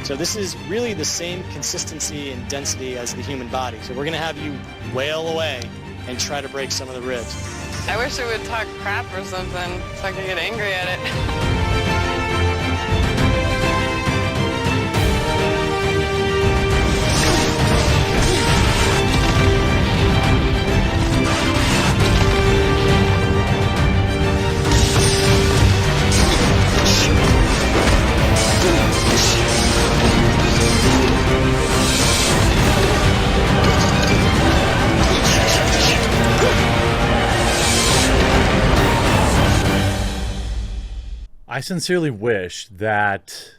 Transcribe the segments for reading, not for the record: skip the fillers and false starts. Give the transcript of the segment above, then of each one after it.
So this is really the same consistency and density as the human body. So we're going to have you wail away and try to break some of the ribs. I wish it would talk crap or something so I could get angry at it. I sincerely wish that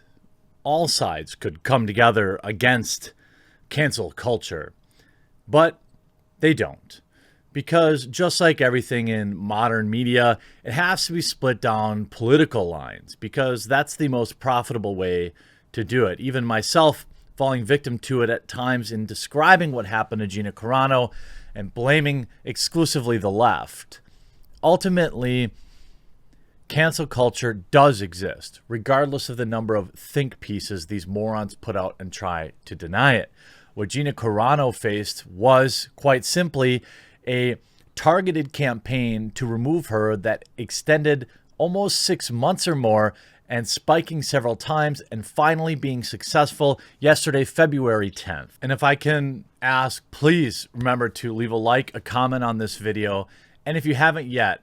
all sides could come together against cancel culture, but they don't. Because just like everything in modern media, it has to be split down political lines, because that's the most profitable way to do it. Even myself falling victim to it at times in describing what happened to Gina Carano and blaming exclusively the left. Ultimately, cancel culture does exist, regardless of the number of think pieces these morons put out and try to deny it. What Gina Carano faced was, quite simply, a targeted campaign to remove her that extended almost 6 months or more, and spiking several times and finally being successful yesterday, February 10th. And if I can ask, please remember to leave a like, a comment on this video. And if you haven't yet,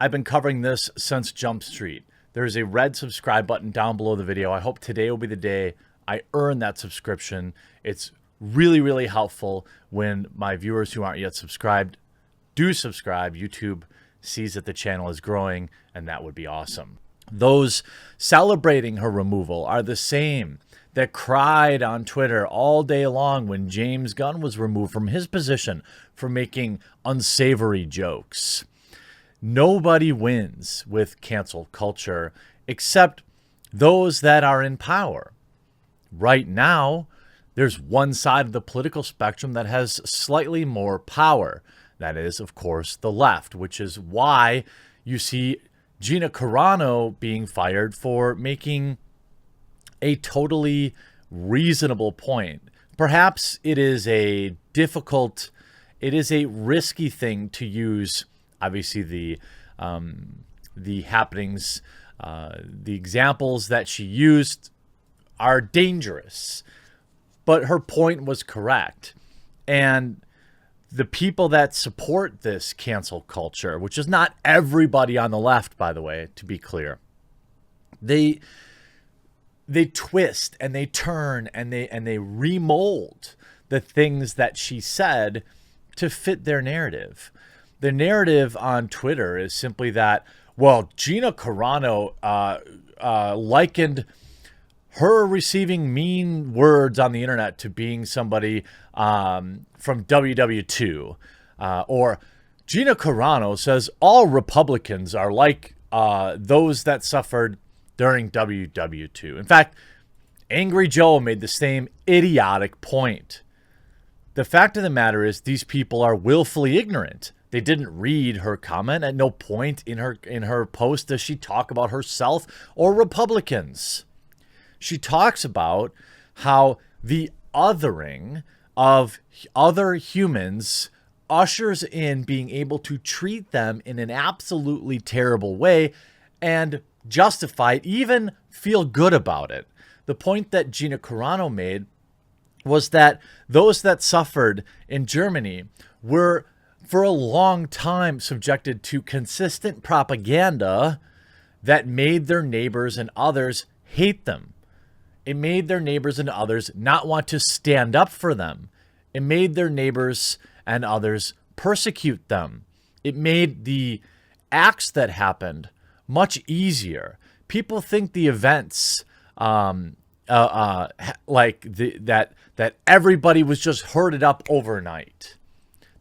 I've been covering this since Jump Street. There's a red subscribe button down below the video. I hope today will be the day I earn that subscription. It's really, really helpful when my viewers who aren't yet subscribed do subscribe. YouTube sees that the channel is growing, and that would be awesome. Those celebrating her removal are the same that cried on Twitter all day long when James Gunn was removed from his position for making unsavory jokes. Nobody wins with cancel culture except those that are in power. Right now, there's one side of the political spectrum that has slightly more power. That is, of course, the left, which is why you see Gina Carano being fired for making a totally reasonable point. Perhaps it is a risky thing to use. Obviously, the happenings, the examples that she used are dangerous, but her point was correct. And the people that support this cancel culture, which is not everybody on the left, by the way, to be clear, they twist and they turn and they remold the things that she said to fit their narrative. The narrative on Twitter is simply that, well, Gina Carano likened her receiving mean words on the internet to being somebody from WW2. Or Gina Carano says all Republicans are like those that suffered during WW2. In fact, Angry Joe made the same idiotic point. The fact of the matter is these people are willfully ignorant. They didn't read her comment. At no point in her post does she talk about herself or Republicans. She talks about how the othering of other humans ushers in being able to treat them in an absolutely terrible way and justify it, even feel good about it. The point that Gina Carano made was that those that suffered in Germany were for a long time subjected to consistent propaganda that made their neighbors and others hate them. It made their neighbors and others not want to stand up for them. It made their neighbors and others persecute them. It made the acts that happened much easier. People think the events that everybody was just herded up overnight.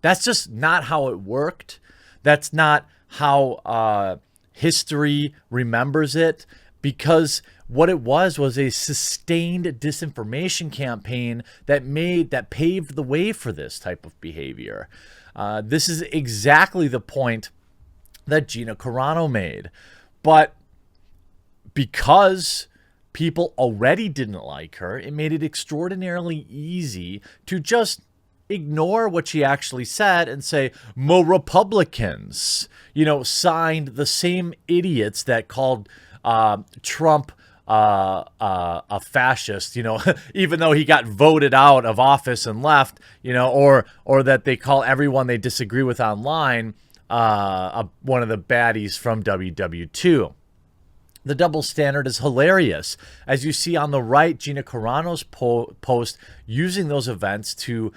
That's just not how it worked. That's not how history remembers it, because what it was a sustained disinformation campaign that paved the way for this type of behavior. This is exactly the point that Gina Carano made. But because People already didn't like her. It made it extraordinarily easy to just ignore what she actually said and say, "Mo Republicans, signed the same idiots that called Trump a fascist, even though he got voted out of office and left, or that they call everyone they disagree with online one of the baddies from WW2. The double standard is hilarious. As you see on the right, Gina Carano's post using those events to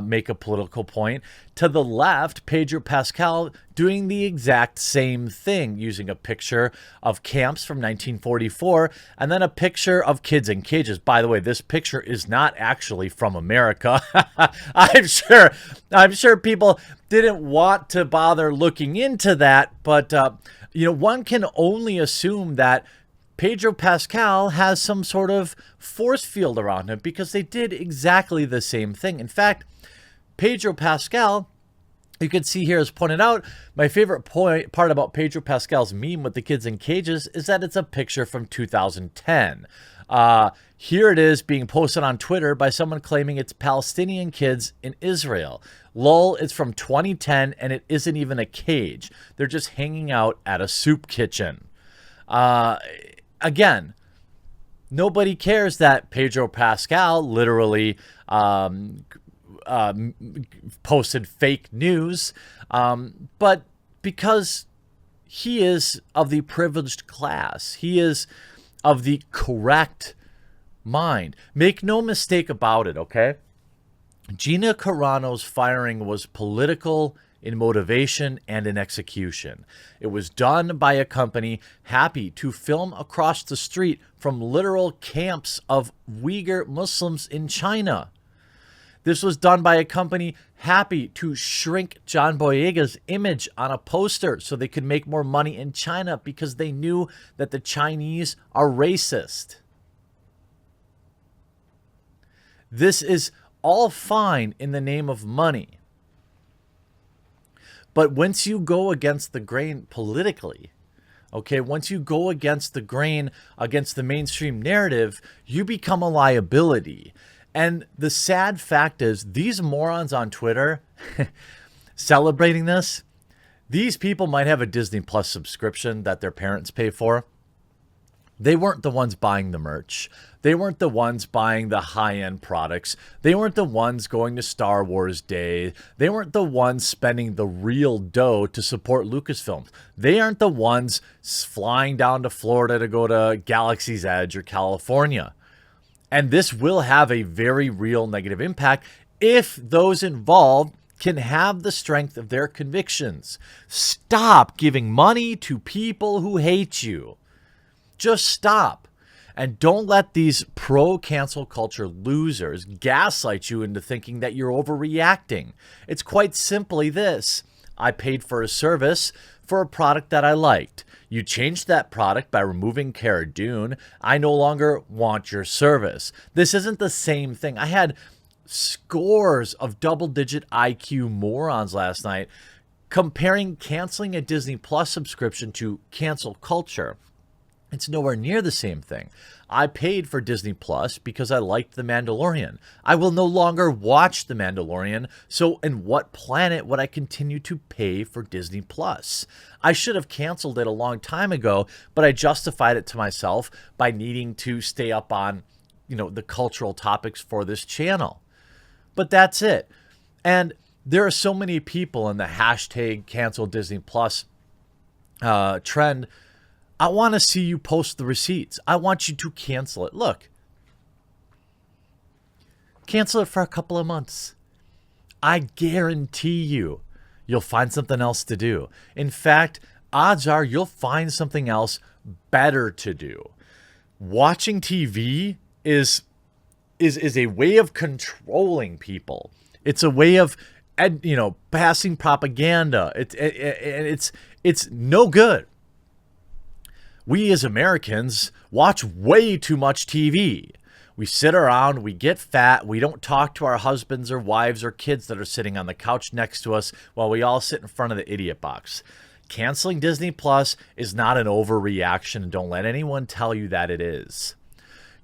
make a political point. To the left, Pedro Pascal doing the exact same thing, using a picture of camps from 1944 and then a picture of kids in cages. By the way, this picture is not actually from America. I'm sure people didn't want to bother looking into that, but one can only assume that Pedro Pascal has some sort of force field around him because they did exactly the same thing. In fact, Pedro Pascal, you can see here, as pointed out, my favorite part about Pedro Pascal's meme with the kids in cages is that it's a picture from 2010. Here it is being posted on Twitter by someone claiming it's Palestinian kids in Israel. Lol, it's from 2010 and it isn't even a cage. They're just hanging out at a soup kitchen. Again, nobody cares that Pedro Pascal literally posted fake news, but because he is of the privileged class, he is of the correct mind. Make no mistake about it, okay? Gina Carano's firing was political in motivation and in execution. It was done by a company happy to film across the street from literal camps of Uyghur Muslims in China. This was done by a company happy to shrink John Boyega's image on a poster so they could make more money in China because they knew that the Chinese are racist. This is all fine in the name of money. But once you go against the grain politically, okay, once you go against the grain, against the mainstream narrative, you become a liability. And the sad fact is, these morons on Twitter celebrating this, these people might have a Disney Plus subscription that their parents pay for. They weren't the ones buying the merch. They weren't the ones buying the high-end products. They weren't the ones going to Star Wars Day. They weren't the ones spending the real dough to support Lucasfilm. They aren't the ones flying down to Florida to go to Galaxy's Edge or California. And this will have a very real negative impact if those involved can have the strength of their convictions. Stop giving money to people who hate you. Just stop. And don't let these pro-cancel culture losers gaslight you into thinking that you're overreacting. It's quite simply this. I paid for a service for a product that I liked. You changed that product by removing Cara Dune. I no longer want your service. This isn't the same thing. I had scores of double-digit IQ morons last night comparing canceling a Disney Plus subscription to cancel culture. It's nowhere near the same thing. I paid for Disney Plus because I liked The Mandalorian. I will no longer watch The Mandalorian, so in what planet would I continue to pay for Disney Plus? I should have canceled it a long time ago, but I justified it to myself by needing to stay up on, the cultural topics for this channel. But that's it. And there are so many people in the hashtag cancel Disney Plus trend. I want to see you post the receipts. I want you to cancel it. Look, cancel it for a couple of months. I guarantee you'll find something else to do. In fact, odds are you'll find something else better to do. Watching TV is a way of controlling people. It's a way of passing propaganda. It's no good. We as Americans watch way too much TV. We sit around, we get fat, we don't talk to our husbands or wives or kids that are sitting on the couch next to us while we all sit in front of the idiot box. Canceling Disney Plus is not an overreaction, and don't let anyone tell you that it is.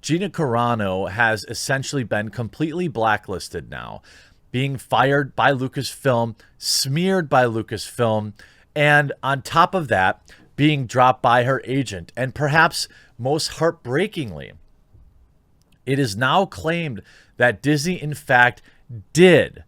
Gina Carano has essentially been completely blacklisted now, being fired by Lucasfilm, smeared by Lucasfilm, and on top of that, being dropped by her agent. And perhaps most heartbreakingly, it is now claimed that Disney, in fact, did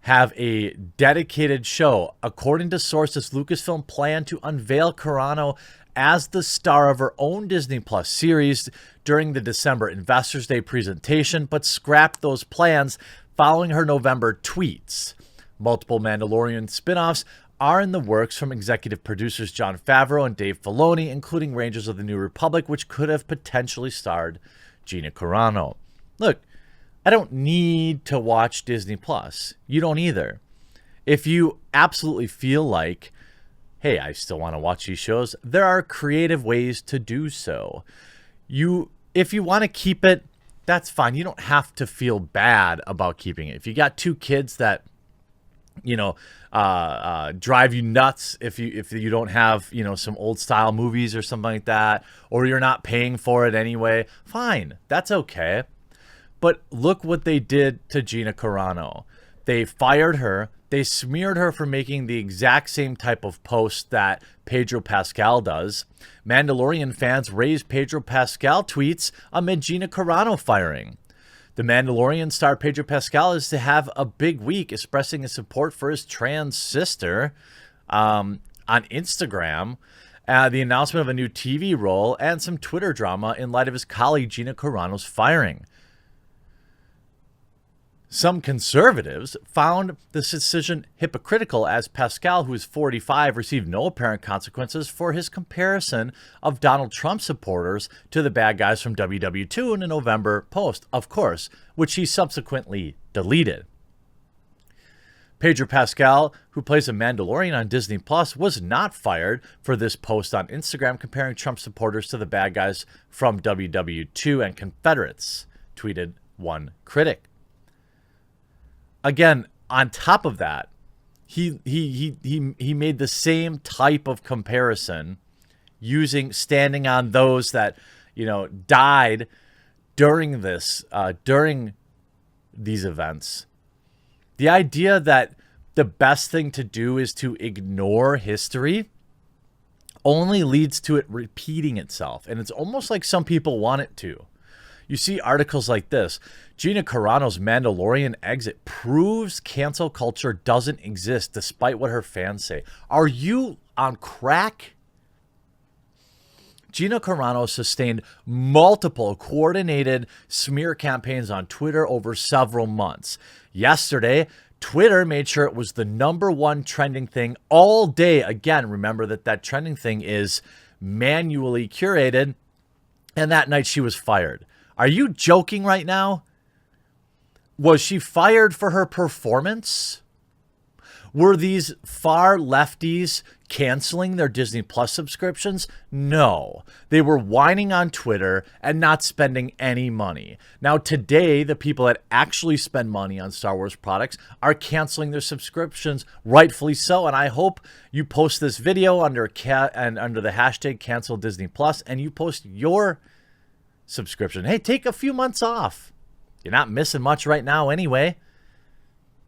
have a dedicated show. According to sources, Lucasfilm planned to unveil Carano as the star of her own Disney Plus series during the December Investors Day presentation, but scrapped those plans following her November tweets. Multiple Mandalorian spin-offs are in the works from executive producers Jon Favreau and Dave Filoni, including Rangers of the New Republic, which could have potentially starred Gina Carano. Look, I don't need to watch Disney Plus. You don't either. If you absolutely feel like, hey, I still want to watch these shows, there are creative ways to do so. If you want to keep it, that's fine. You don't have to feel bad about keeping it. If you got two kids that, drive you nuts if you don't have, some old style movies or something like that, or you're not paying for it anyway, fine. That's okay. But look what they did to Gina Carano. They fired her. They smeared her for making the exact same type of post that Pedro Pascal does. Mandalorian fans raised Pedro Pascal tweets amid Gina Carano firing. The Mandalorian star Pedro Pascal is to have a big week, expressing his support for his trans sister on Instagram. The announcement of a new TV role and some Twitter drama in light of his colleague Gina Carano's firing. Some conservatives found this decision hypocritical, as Pascal, who is 45, received no apparent consequences for his comparison of Donald Trump supporters to the bad guys from WW2 in a November post, of course, which he subsequently deleted. Pedro Pascal, who plays a Mandalorian on Disney Plus, was not fired for this post on Instagram comparing Trump supporters to the bad guys from WW2 and Confederates, tweeted one critic. Again, on top of that, he made the same type of comparison, standing on those that died during these events. The idea that the best thing to do is to ignore history only leads to it repeating itself, and it's almost like some people want it to. You see articles like this: Gina Carano's Mandalorian exit proves cancel culture doesn't exist despite what her fans say. Are you on crack? Gina Carano sustained multiple coordinated smear campaigns on Twitter over several months. Yesterday, Twitter made sure it was the #1 trending thing all day. Again, remember that trending thing is manually curated, and that night she was fired. Are you joking right now? Was she fired for her performance? Were these far lefties canceling their Disney Plus subscriptions? No. They were whining on Twitter and not spending any money. Now, today, the people that actually spend money on Star Wars products are canceling their subscriptions, rightfully so. And I hope you post this video under the hashtag Cancel Disney Plus, and you post your subscription. Hey, take a few months off. You're not missing much right now anyway.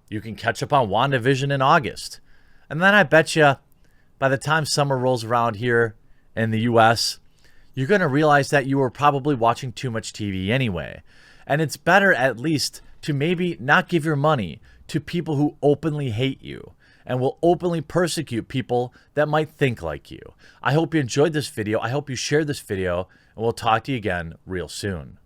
You can catch up on WandaVision in August. And then I bet you by the time summer rolls around here in the US, you're going to realize that you were probably watching too much TV anyway. And it's better at least to maybe not give your money to people who openly hate you and will openly persecute people that might think like you. I hope you enjoyed this video. I hope you shared this video, and we'll talk to you again real soon.